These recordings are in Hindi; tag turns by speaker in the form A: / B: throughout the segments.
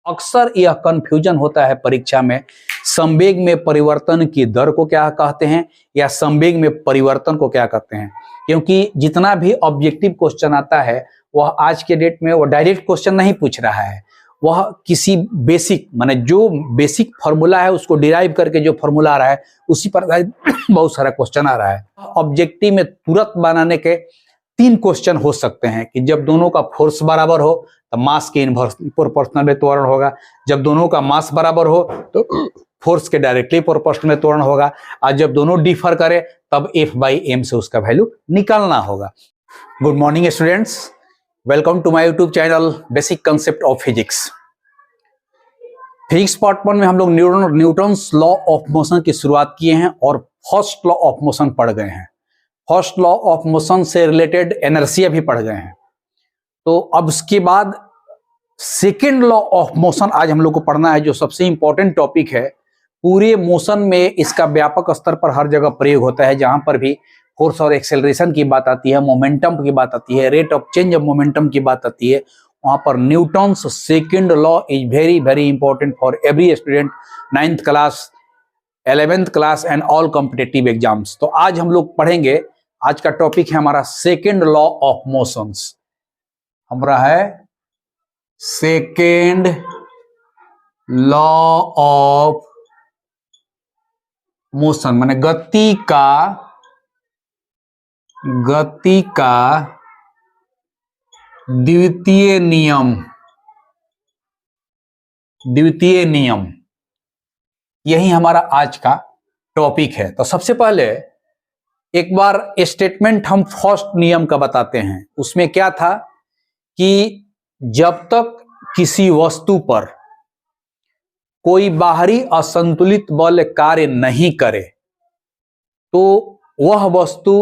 A: अक्सर यह कंफ्यूजन होता है परीक्षा में, संवेग में परिवर्तन की दर को क्या कहते हैं या संवेग में परिवर्तन को क्या कहते हैं। क्योंकि जितना भी ऑब्जेक्टिव क्वेश्चन आता है वह आज के डेट में वो डायरेक्ट क्वेश्चन नहीं पूछ रहा है, वह किसी बेसिक माने जो बेसिक फॉर्मूला है उसको डिराइव करके जो फॉर्मूला आ रहा है उसी पर बहुत सारा क्वेश्चन आ रहा है। ऑब्जेक्टिव में तुरंत बनाने के 3 क्वेश्चन हो सकते हैं कि जब दोनों का फोर्स बराबर हो तो मास के इनवर्सली प्रोपोर्शनल में त्वरण होगा, जब दोनों का मास बराबर हो तो फोर्स के डायरेक्टली प्रोपोर्शनल में त्वरण होगा, और जब दोनों डिफर करे तब F/m से उसका वैल्यू निकालना होगा। Good morning students, welcome to my YouTube channel basic concept of physics. Physics part 1 में हम लोग न्यूटन्स लॉ ऑफ मोशन की शुरुआत किए हैं और फर्स्ट लॉ ऑफ मोशन पढ़ गए हैं। फर्स्ट लॉ ऑफ मोशन से रिलेटेड इनर्शिया भी पढ़ गए हैं। तो अब उसके बाद सेकेंड लॉ ऑफ मोशन आज हम लोग को पढ़ना है, जो सबसे इंपॉर्टेंट टॉपिक है। पूरे मोशन में इसका व्यापक स्तर पर हर जगह प्रयोग होता है, जहां पर भी फोर्स और एक्सेलरेशन की बात आती है, मोमेंटम की बात आती है, rate of change of momentum की बात आती है, वहां पर Newton's second law is very very important for every student, 9th class, 11th class and all competitive exams. तो आज हम लोग पढ़ेंगे, आज का टॉपिक है हमारा सेकेंड लॉ ऑफ मोशंस। हमारा है सेकेंड लॉ ऑफ मोशन, माने गति का द्वितीय नियम, यही हमारा आज का टॉपिक है। तो सबसे पहले एक बार स्टेटमेंट हम फर्स्ट नियम का बताते हैं। उसमें क्या था कि जब तक किसी वस्तु पर कोई बाहरी असंतुलित बल कार्य नहीं करे तो वह वस्तु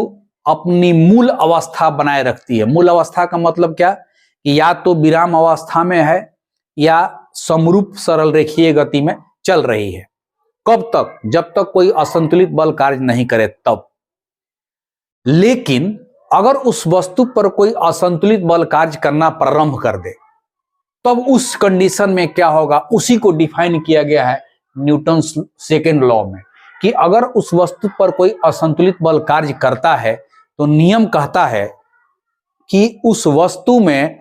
A: अपनी मूल अवस्था बनाए रखती है। मूल अवस्था का मतलब क्या कि या तो विराम अवस्था में है या समरूप सरल रेखीय गति में चल रही है। कब तक? जब तक कोई असंतुलित बल कार्य नहीं करे तब। लेकिन अगर उस वस्तु पर कोई असंतुलित बल कार्य करना प्रारंभ कर दे तब उस कंडीशन में क्या होगा, उसी को डिफाइन किया गया है न्यूटन्स सेकेंड लॉ में, कि अगर उस वस्तु पर कोई असंतुलित बल कार्य करता है तो नियम कहता है कि उस वस्तु में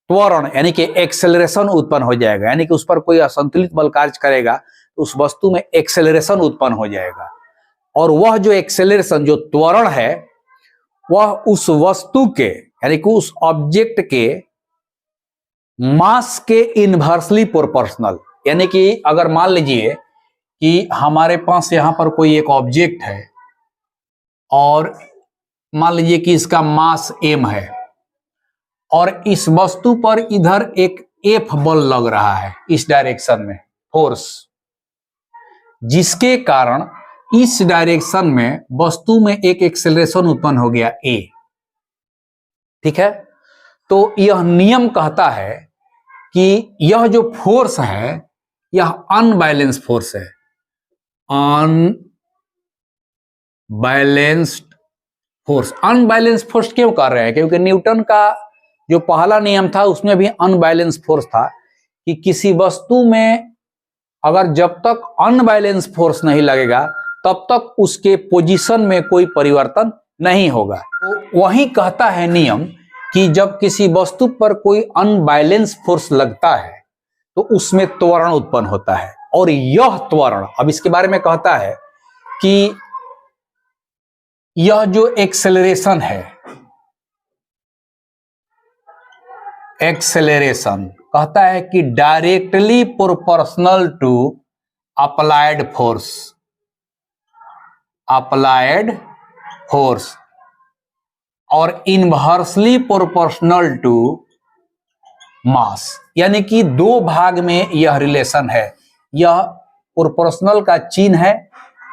A: त्वरण यानी कि एक्सेलरेशन उत्पन्न हो जाएगा। यानी कि उस पर कोई असंतुलित बल कार्य करेगा तो उस वस्तु में एक्सेलरेशन उत्पन्न हो जाएगा, और वह जो एक्सेलरेशन, जो त्वरण है, वह उस वस्तु के यानी कि उस ऑब्जेक्ट के मास के इनवर्सली प्रोपोर्शनल। यानी कि अगर मान लीजिए कि हमारे पास यहां पर कोई एक ऑब्जेक्ट है और मान लीजिए कि इसका मास m है और इस वस्तु पर इधर एक F बल लग रहा है इस डायरेक्शन में, फोर्स, जिसके कारण इस डायरेक्शन में वस्तु में एक एक्सेलरेशन उत्पन्न हो गया a। ठीक है, तो यह नियम कहता है कि यह जो फोर्स है यह अनबैलेंस फोर्स है। अनबैलेंस फोर्स क्यों कर रहे हैं? क्योंकि न्यूटन का जो पहला नियम था उसमें भी अनबैलेंस फोर्स था कि किसी वस्तु में अगर जब तक अनबैलेंस फोर्स नहीं लगेगा तब तक उसके पोजीशन में कोई परिवर्तन नहीं होगा। तो वही कहता है नियम कि जब किसी वस्तु पर कोई अनबैलेंस फोर्स लगता है तो उसमें त्वरण उत्पन्न होता है, और यह त्वरण, अब इसके बारे में कहता है कि यह जो एक्सेलरेशन है, एक्सेलरेशन कहता है कि directly proportional to applied force और इनवर्सली प्रोपोर्शनल टू मास। यानी कि 2 भाग में यह रिलेशन है। यह प्रोपोर्शनल का चिन्ह है,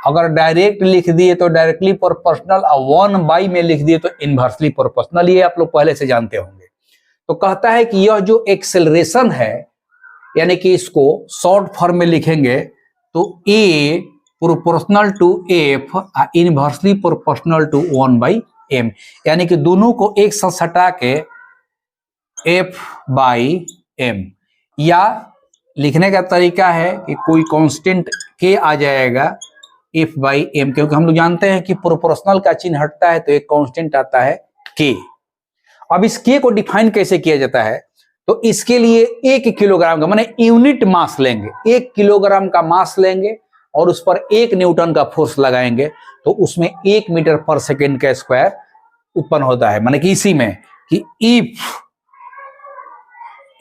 A: अगर डायरेक्ट लिख दिए तो डायरेक्टली प्रोपोर्शनल, और 1/, में लिख दिए तो इनवर्सली प्रोपोर्शनल। ये आप लोग पहले से जानते होंगे। तो कहता है कि यह जो एक्सेलरेशन है, यानी कि इसको शॉर्ट फॉर्म में लिखेंगे तो A proportional to F inversely proportional to 1/m, यानी कि दोनों को एक साथ हटा के F/m, या लिखने का तरीका है कि कोई कांस्टेंट के आ जाएगा F बाई एम, क्योंकि हम लोग जानते हैं कि प्रोपोर्शनल का चिन्ह हटता है तो एक कांस्टेंट आता है के। अब इस के को डिफाइन कैसे किया जाता है, तो इसके लिए 1 किलोग्राम का माने यूनिट मास लेंगे, 1 किलोग्राम का मास लेंगे और उस पर 1 न्यूटन का फोर्स लगाएंगे तो उसमें 1 मीटर पर सेकेंड का स्क्वायर उत्पन्न होता है। माने कि इसी में कि इफ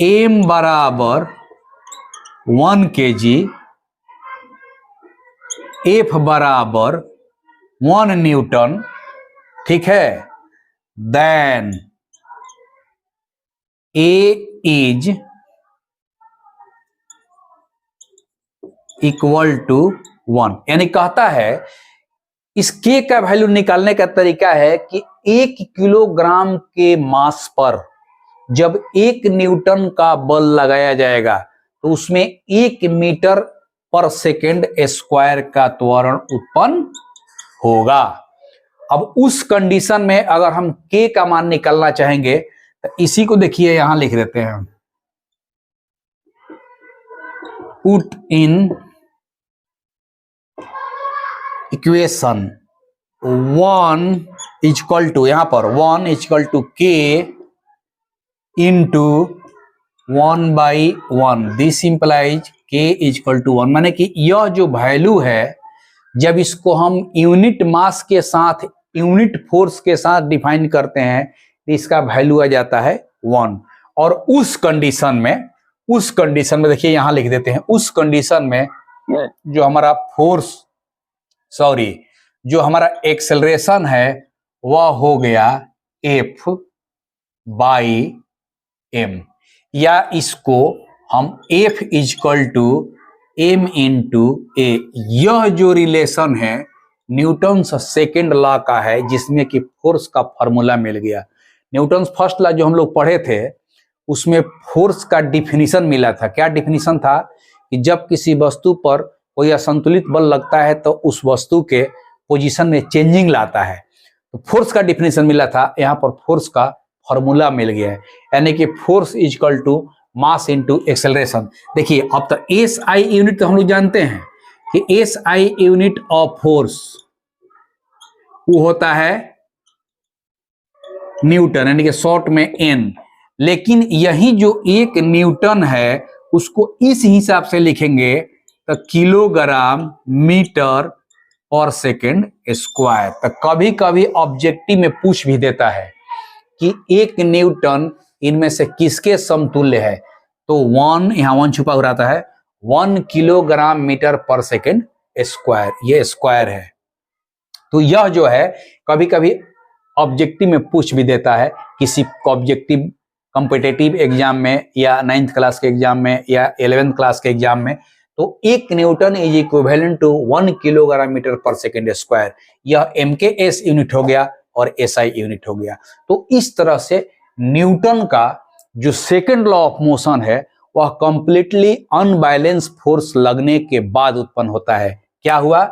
A: एम बराबर 1 kg, एफ बराबर 1 न्यूटन, ठीक है, then A is equal to 1। यानी कहता है इस के का वैल्यू निकालने का तरीका है कि 1 किलोग्राम के मास पर जब 1 न्यूटन का बल लगाया जाएगा तो उसमें 1 मीटर पर सेकेंड स्क्वायर का त्वरण उत्पन्न होगा। अब उस कंडीशन में अगर हम के का मान निकालना चाहेंगे तो इसी को देखिए यहां लिख देते हैं, put in equation 1 equal to, यहां पर 1 equal to K into 1/1, this implies K equal to 1। माने कि यह जो वैल्यू है जब इसको हम यूनिट मास के साथ यूनिट फोर्स के साथ डिफाइन करते हैं तो इसका वैल्यू आ जाता है 1। और उस कंडीशन में देखिए यहां लिख देते हैं, उस कंडीशन में जो हमारा फोर्स जो हमारा एक्सेलरेशन है वह हो गया F बाई एम, या इसको हम F equal to M into A. यह जो रिलेशन है न्यूटन सेकेंड लॉ का है जिसमें कि फोर्स का फॉर्मूला मिल गया। न्यूटन फर्स्ट लॉ जो हम लोग पढ़े थे उसमें फोर्स का डिफिनीशन मिला था। क्या डिफिनीशन था कि जब किसी वस्तु पर कोई असंतुलित बल लगता है तो उस वस्तु के पोजीशन में चेंजिंग लाता है, तो फोर्स का डिफिनीशन मिला था। यहाँ पर फोर्स का फॉर्मूला मिल गया है, यानी कि force equal to mass into acceleration. देखिए अब तो एस आई यूनिट तो हम लोग जानते हैं कि S I unit of force वो होता है न्यूटन, यानी कि शॉर्ट में एन। लेकिन यही जो 1 न्यूटन है उसको इस हिसाब से लिखेंगे तो kilogram metre per second square. तो कभी कभी ऑब्जेक्टिव में पूछ भी देता है कि 1 न्यूटन इनमें से किसके समतुल्य है, तो 1 यहां 1 छुपा हो रहता है, 1 kilogram metre per second square, ये स्क्वायर है। तो यह जो है कभी कभी ऑब्जेक्टिव में पूछ भी देता है किसी ऑब्जेक्टिव कॉम्पिटिटिव एग्जाम में या 9th क्लास के एग्जाम में या 11th क्लास के एग्जाम में। तो 1 newton is equivalent to 1 kilogram metre per second square. यह MKS यूनिट हो गया और SI यूनिट हो गया। तो इस तरह से न्यूटन का जो सेकेंड लॉ ऑफ मोशन है वह कंप्लीटली अनबैलेंस फोर्स लगने के बाद उत्पन्न होता है। क्या हुआ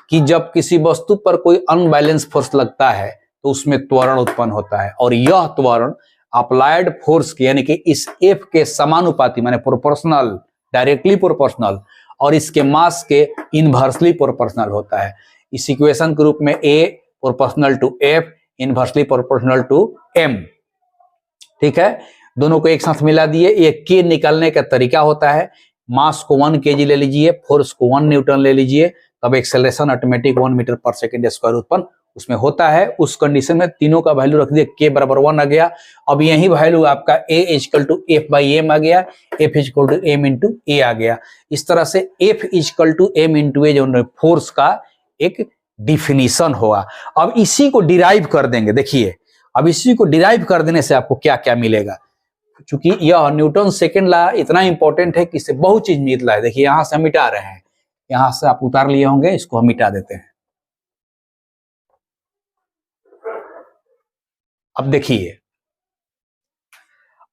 A: कि जब किसी वस्तु पर कोई अनबैलेंस फोर्स लगता है तो उसमें त्वरण उत्पन्न होता है, और यह त्वरण अप्लाइड फोर्स के यानी कि इस F के समानुपाती माने प्रोपोर्शनल, डायरेक्टली प्रोपोर्शनल, और इसके मास के इनवर्सली प्रोपोर्शनल होता है। इस इक्वेशन के रूप में A proportional to F, inversely proportional to M। ठीक है, दोनों को एक साथ मिला दिए। ये K निकालने का तरीका होता है, मास को 1 kg ले लीजिए, फोर्स को 1 न्यूटन ले लीजिए, तब acceleration automatic 1 metre per second square उत्पन्न उसमें होता है। उस कंडीशन में तीनों का वैल्यू रख दिए, K बराबर 1 आ गया। अब यही वैल्यू आपका A equal to F by M आ गया, F equal to M into A आ गया। इस तरह से F equal to M into A जो फोर्स का एक डिफिनीशन हुआ। अब इसी को डिराइव कर देंगे। देखिए अब इसी को डिराइव कर देने से आपको क्या क्या मिलेगा, क्योंकि यह न्यूटन सेकेंड लॉ इतना इंपॉर्टेंट है कि इससे बहुत चीज मिलता है। देखिए यहां से हम मिटा रहे हैं, यहां से आप उतार लिए होंगे, इसको हम मिटा देते हैं। अब देखिए,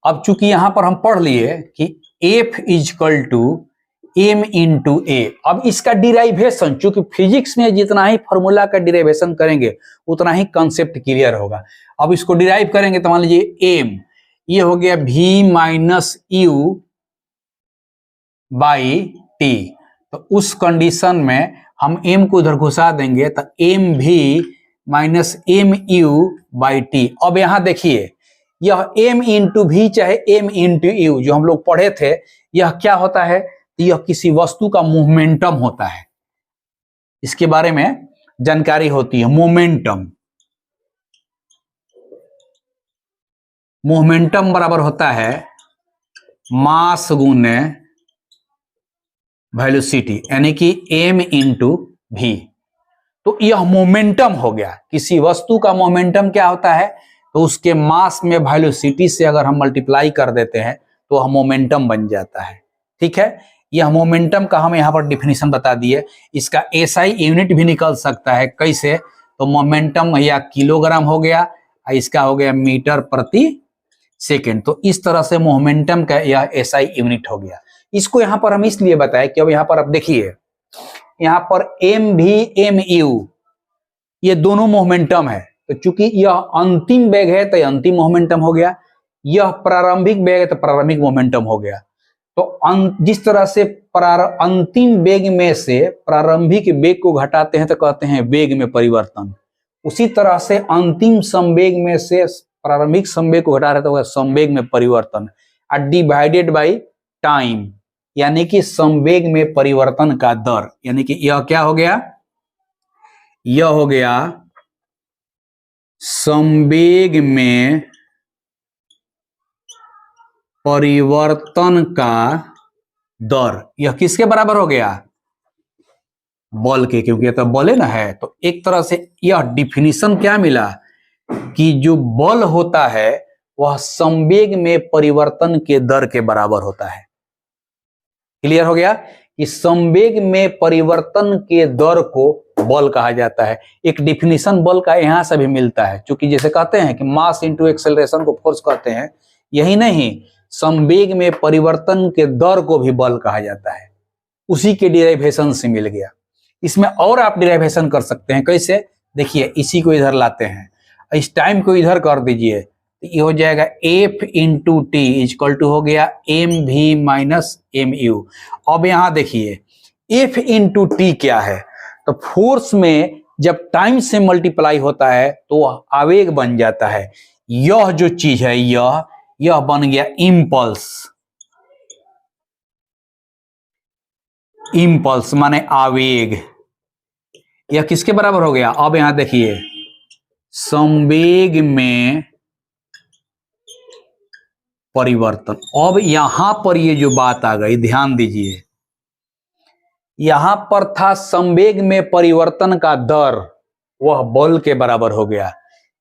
A: अब चूंकि यहां पर हम पढ़ लिए कि F equal to M into A, अब इसका डिराइवेशन, चूंकि फिजिक्स में जितना ही फॉर्मूला का डिराइवेशन करेंगे उतना ही कंसेप्ट क्लियर होगा। अब इसको डिराइव करेंगे तो मान लीजिए M, ये हो गया V minus U by T. तो उस कंडीशन में हम m को उधर घुसा देंगे तो एम भी minus M U by T. अब यहां देखिए यह m इंटू भी चाहे m इंटू यू जो हम लोग पढ़े थे, यह क्या होता है, यह किसी वस्तु का मोमेंटम होता है, इसके बारे में जानकारी होती है। मोमेंटम, मोमेंटम बराबर होता है मास गुने वेलोसिटी, यानी कि m इंटू भी। तो यह मोमेंटम हो गया। किसी वस्तु का मोमेंटम क्या होता है, तो उसके मास में वेलोसिटी से अगर हम मल्टीप्लाई कर देते हैं तो वह मोमेंटम बन जाता है। ठीक है, यह मोमेंटम का हम यहाँ पर डिफिनीशन बता दिए। इसका एसआई यूनिट भी निकल सकता है, कैसे, तो मोमेंटम या किलोग्राम हो गया, इसका हो गया मीटर प्रति सेकेंड। तो इस तरह से मोमेंटम का यह एसआई यूनिट हो गया। इसको यहाँ पर हम इसलिए बताए कि अब यहाँ पर आप देखिए, यहाँ पर एम भी एम यू ये दोनों मोमेंटम है, तो चूंकि यह अंतिम वेग है तो अंतिम मोमेंटम हो गया, यह प्रारंभिक वेग है तो प्रारंभिक मोमेंटम हो गया। तो जिस तरह से अंतिम वेग में से प्रारंभिक वेग को घटाते हैं तो कहते हैं वेग में परिवर्तन, उसी तरह से अंतिम संवेग में से प्रारंभिक संवेग को घटा रहे तो संवेग में परिवर्तन, डिवाइडेड बाई टाइम, यानी कि संवेग में परिवर्तन का दर, यानी कि यह क्या हो गया, यह हो गया संवेग में परिवर्तन का दर। यह किसके बराबर हो गया, बल के, क्योंकि यह तो बल है ना है। तो एक तरह से यह डिफिनीशन क्या मिला कि जो बल होता है वह संवेग में परिवर्तन के दर के बराबर होता है। क्लियर हो गया कि संवेग में परिवर्तन के दर को बल कहा जाता है। एक डिफिनीशन बल का यहां से भी मिलता है, क्योंकि जैसे कहते हैं कि मास इंटू एक्सेलरेशन को फोर्स कहते हैं, यही नहीं, संवेग में परिवर्तन के दर को भी बल कहा जाता है। उसी के डिराइवेशन से मिल गया। इसमें और आप डिराइवेशन कर सकते हैं, कैसे, देखिए इसी को इधर लाते हैं, इस टाइम को इधर कर दीजिए, तो ये हो जाएगा F into T equal to हो गया एम भी माइनस एम यू। अब यहां देखिए एफ इंटू टी क्या है, तो फोर्स में जब टाइम से मल्टीप्लाई होता है तो आवेग बन जाता है। यह जो चीज है यह बन गया इंपल्स, इंपल्स माने आवेग। यह किसके बराबर हो गया, अब यहां देखिए संवेग में परिवर्तन। अब यहां पर ये जो बात आ गई, ध्यान दीजिए, यहां पर था संवेग में परिवर्तन का दर, वह बल के बराबर हो गया।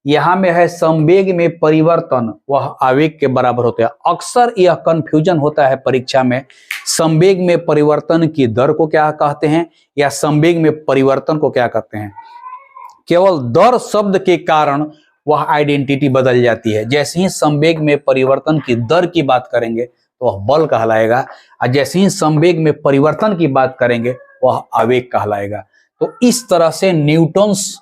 A: यहां में है संवेग में परिवर्तन, वह आवेग के बराबर होता है। अक्सर यह कंफ्यूजन होता है परीक्षा में, संवेग में परिवर्तन की दर को क्या कहते हैं या संवेग में परिवर्तन को क्या कहते हैं। केवल दर शब्द के कारण वह आइडेंटिटी बदल जाती है। जैसे ही संवेग में परिवर्तन की दर की बात करेंगे तो वह बल कहलाएगा, और जैसे ही संवेग में परिवर्तन की बात करेंगे वह आवेग कहलाएगा। तो इस तरह से न्यूटन्स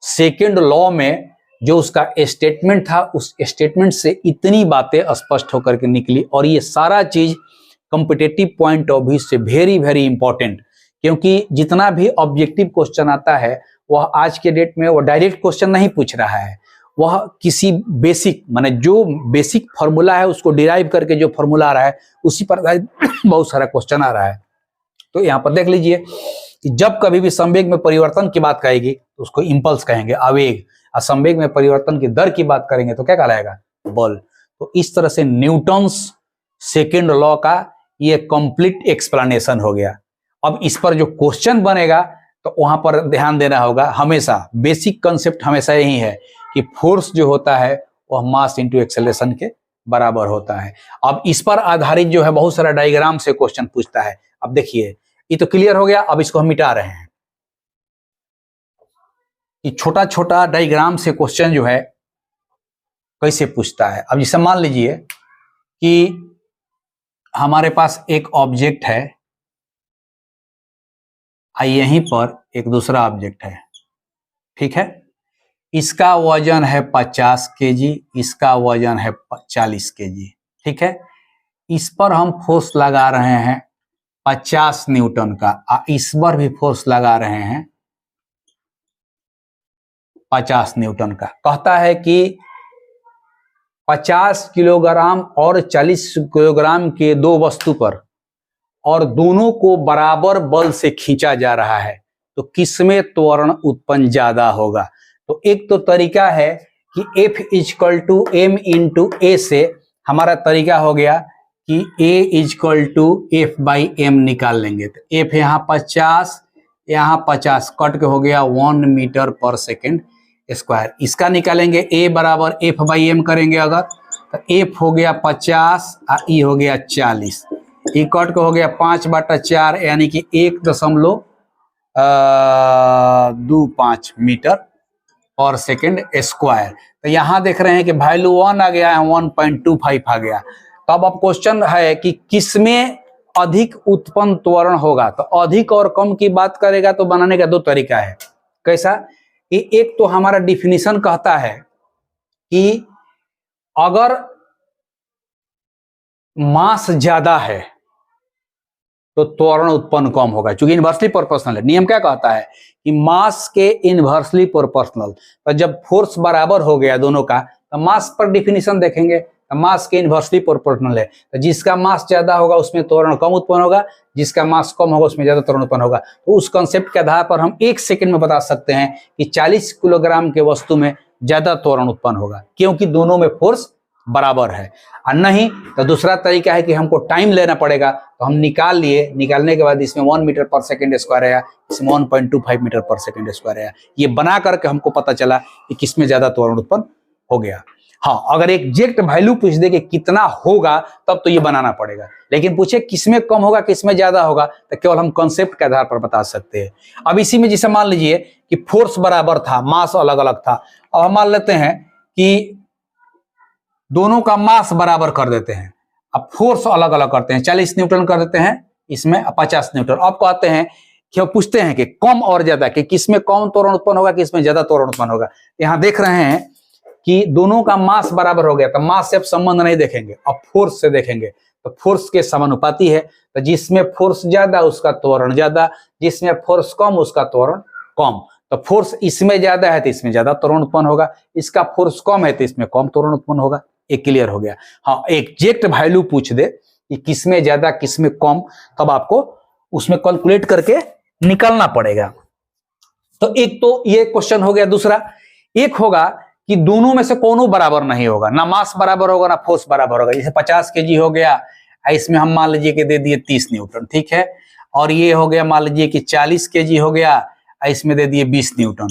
A: सेकेंड लॉ में जो उसका स्टेटमेंट था, उस स्टेटमेंट से इतनी बातें स्पष्ट होकर के निकली। और ये सारा चीज कॉम्पिटिटिव पॉइंट ऑफ व्यू से वेरी वेरी इंपॉर्टेंट, क्योंकि जितना भी ऑब्जेक्टिव क्वेश्चन आता है वह आज के डेट में वह डायरेक्ट क्वेश्चन नहीं पूछ रहा है, वह किसी बेसिक माने जो बेसिक फॉर्मूला है उसको डिराइव करके जो फॉर्मूला आ रहा है उसी पर बहुत सारा क्वेश्चन आ रहा है। तो यहाँ पर देख लीजिए कि जब कभी भी संवेग में परिवर्तन की बात कहेगी तो उसको इंपल्स कहेंगे, आवेग, और संवेग में परिवर्तन की दर की बात करेंगे तो क्या कहलाएगा, बल। तो इस तरह से न्यूटन्स सेकेंड लॉ का ये कंप्लीट एक्सप्लेनेशन हो गया। अब इस पर जो क्वेश्चन बनेगा तो वहां पर ध्यान देना होगा, हमेशा बेसिक कंसेप्ट हमेशा यही है कि फोर्स जो होता है वह मास इंटू एक्सेलरेशन के बराबर होता है। अब इस पर आधारित जो है बहुत सारा डायग्राम से क्वेश्चन पूछता है। अब देखिए ये तो क्लियर हो गया, अब इसको हम मिटा रहे हैं। ये छोटा छोटा डायग्राम से क्वेश्चन जो है कैसे पूछता है। अब जैसे मान लीजिए कि हमारे पास एक ऑब्जेक्ट है, यहीं पर एक दूसरा ऑब्जेक्ट है, ठीक है, इसका वजन है 50 केजी, इसका वजन है 40 केजी, ठीक है। इस पर हम फोर्स लगा रहे हैं 50 न्यूटन का। इस पर भी फोर्स लगा रहे हैं 50 न्यूटन का। कहता है कि 50 किलोग्राम और 40 किलोग्राम के दो वस्तु पर और दोनों को बराबर बल से खींचा जा रहा है, तो किसमें त्वरण उत्पन्न ज्यादा होगा। तो एक तो तरीका है कि F equal to M into A से हमारा तरीका हो गया कि A equal to F by M निकाल लेंगे। तो F यहाँ 50, यहाँ 50 कट के हो गया 1 मीटर पर सेकेंड स्क्वायर। इसका निकालेंगे A बराबर एफ बाई एम करेंगे अगर, तो F हो गया 50 और E हो गया 40। E कट के हो गया 5/4 यानी कि 1.25 मीटर पर सेकेंड स्क्वायर। तो यहाँ देख रहे हैं कि वैल्यू 1 आ गया है, 1.25 आ गया। तो अब क्वेश्चन है कि किसमें अधिक उत्पन्न त्वरण होगा। तो अधिक और कम की बात करेगा तो बनाने का दो तरीका है। कैसा कि एक तो हमारा डिफिनीशन कहता है कि अगर मास ज्यादा है तो त्वरण उत्पन्न कम होगा, क्योंकि इनवर्सली प्रोपोर्शनल है। नियम क्या कहता है कि मास के इनवर्सली प्रोपोर्शनल। तो जब फोर्स बराबर हो गया दोनों का, तो मास पर डिफिनीशन देखेंगे, तो मास के इनवर्सली प्रोपोर्शनल है। तो जिसका मास ज्यादा होगा उसमें त्वरण कम उत्पन्न होगा, जिसका मास कम होगा उसमें ज्यादा त्वरण उत्पन्न होगा। तो उस कंसेप्ट के आधार पर हम 1 सेकंड में बता सकते हैं कि 40 किलोग्राम के वस्तु में ज्यादा त्वरण उत्पन्न होगा, क्योंकि दोनों में फोर्स बराबर है। और नहीं तो दूसरा तरीका है कि हमको टाइम लेना पड़ेगा। तो हम निकाल लिए, निकालने के बाद इसमें 1 मीटर पर सेकेंड स्क्वायर आया, इसमें 1.25 मीटर पर सेकेंड स्क्वायर आया। ये बना करके हमको पता चला कि किसमें ज्यादा त्वरण उत्पन्न हो गया। हाँ, अगर एग्जैक्ट वैल्यू पूछ दे कि कितना होगा तब तो ये बनाना पड़ेगा, लेकिन पूछे किसमें कम होगा किसमें ज्यादा होगा तो केवल हम कॉन्सेप्ट के आधार पर बता सकते हैं। अब इसी में जैसे मान लीजिए कि फोर्स बराबर था, मास अलग अलग था। अब हम मान लेते हैं कि दोनों का मास बराबर कर देते हैं, अब फोर्स अलग अलग करते हैं, 40 न्यूटन कर देते हैं, इसमें 50 न्यूटन। अब कहते हैं कि पूछते हैं कि कम और ज्यादा, कि किसमें कम त्वरण उत्पन्न होगा किसमें ज्यादा त्वरण उत्पन्न होगा। यहाँ देख रहे हैं कि दोनों का मास बराबर हो गया, तो मास से अब संबंध नहीं देखेंगे, अब फोर्स से देखेंगे। तो फोर्स के समानुपाती है, तो जिसमें फोर्स ज्यादा उसका त्वरण ज्यादा, जिसमें फोर्स कम उसका त्वरण कम। तो फोर्स इसमें ज्यादा है तो इसमें ज्यादा त्वरण उत्पन्न होगा, इसका फोर्स कम है तो इसमें कम त्वरण उत्पन्न होगा। एक क्लियर हो गया। हाँ, एग्जैक्ट वैल्यू पूछ दे कि किसमें ज्यादा किसमें कम, तब आपको उसमें कैलकुलेट करके निकालना पड़ेगा। तो एक तो ये क्वेश्चन हो गया। दूसरा एक होगा कि दोनों में से कोनो बराबर नहीं होगा, ना मास बराबर होगा ना फोर्स बराबर होगा। जैसे 50 केजी हो गया, इसमें हम मान लीजिए कि दे दिए 30 न्यूटन, ठीक है। और ये हो गया मान लीजिए कि 40 केजी हो गया, इसमें दे दिए 20 न्यूटन,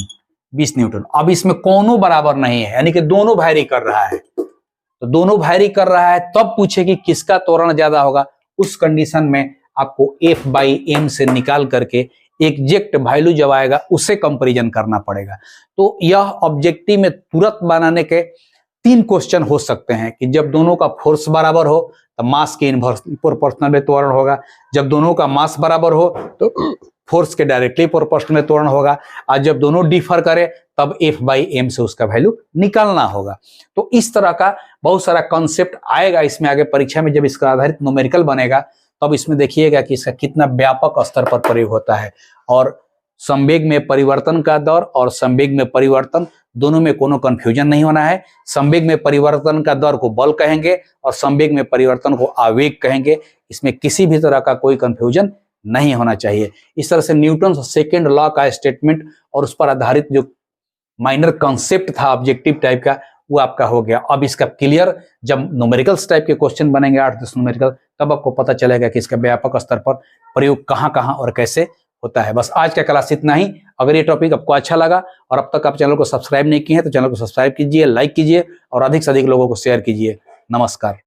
A: 20 न्यूटन। अब इसमें कोनो बराबर नहीं है, यानी कि दोनों वैरी कर रहा है। तो दोनों वैरी कर रहा है तब पूछे कि किसका त्वरण ज्यादा होगा। उस कंडीशन में आपको F बाई एम से निकाल करके एग्जैक्ट वैल्यू जब आएगा उससे कंपैरिजन करना पड़ेगा। तो यह ऑब्जेक्टिव में तुरंत बनाने के 3 क्वेश्चन हो सकते हैं कि जब दोनों का फोर्स बराबर हो तो मास के इनवर्सली प्रोपोर्शनल में त्वरण होगा, जब दोनों का मास बराबर हो तो फोर्स के डायरेक्टली प्रोपोर्शनल में त्वरण होगा, और जब दोनों डिफर करे तब F बाई एम से उसका वैल्यू निकालना होगा। तो इस तरह का बहुत सारा कॉन्सेप्ट आएगा इसमें आगे परीक्षा में। जब इसका आधारित न्यूमेरिकल बनेगा तब इसमें देखिएगा कि इसका कितना व्यापक स्तर पर प्रयोग होता है। और संवेग में परिवर्तन का दर और संवेग में परिवर्तन दोनों में कोनो कंफ्यूजन नहीं होना है। संवेग में परिवर्तन का दर को बल कहेंगे और संवेग में परिवर्तन को आवेग कहेंगे। इसमें किसी भी तरह का कोई कंफ्यूजन नहीं होना चाहिए। इस तरह से न्यूटन सेकेंड लॉ का स्टेटमेंट और उस पर आधारित जो माइनर कॉन्सेप्ट था ऑब्जेक्टिव टाइप का वो आपका हो गया। अब इसका क्लियर जब न्यूमेरिकल्स टाइप के क्वेश्चन बनेंगे 8-10 न्यूमेरिकल, तब आपको पता चलेगा कि इसका व्यापक स्तर पर प्रयोग कहां कहां और कैसे होता है। बस आज का क्लास इतना ही। अगर ये टॉपिक आपको अच्छा लगा और अब तक आप चैनल को सब्सक्राइब नहीं किए हैं तो चैनल को सब्सक्राइब कीजिए, लाइक कीजिए और अधिक से अधिक लोगों को शेयर कीजिए। नमस्कार।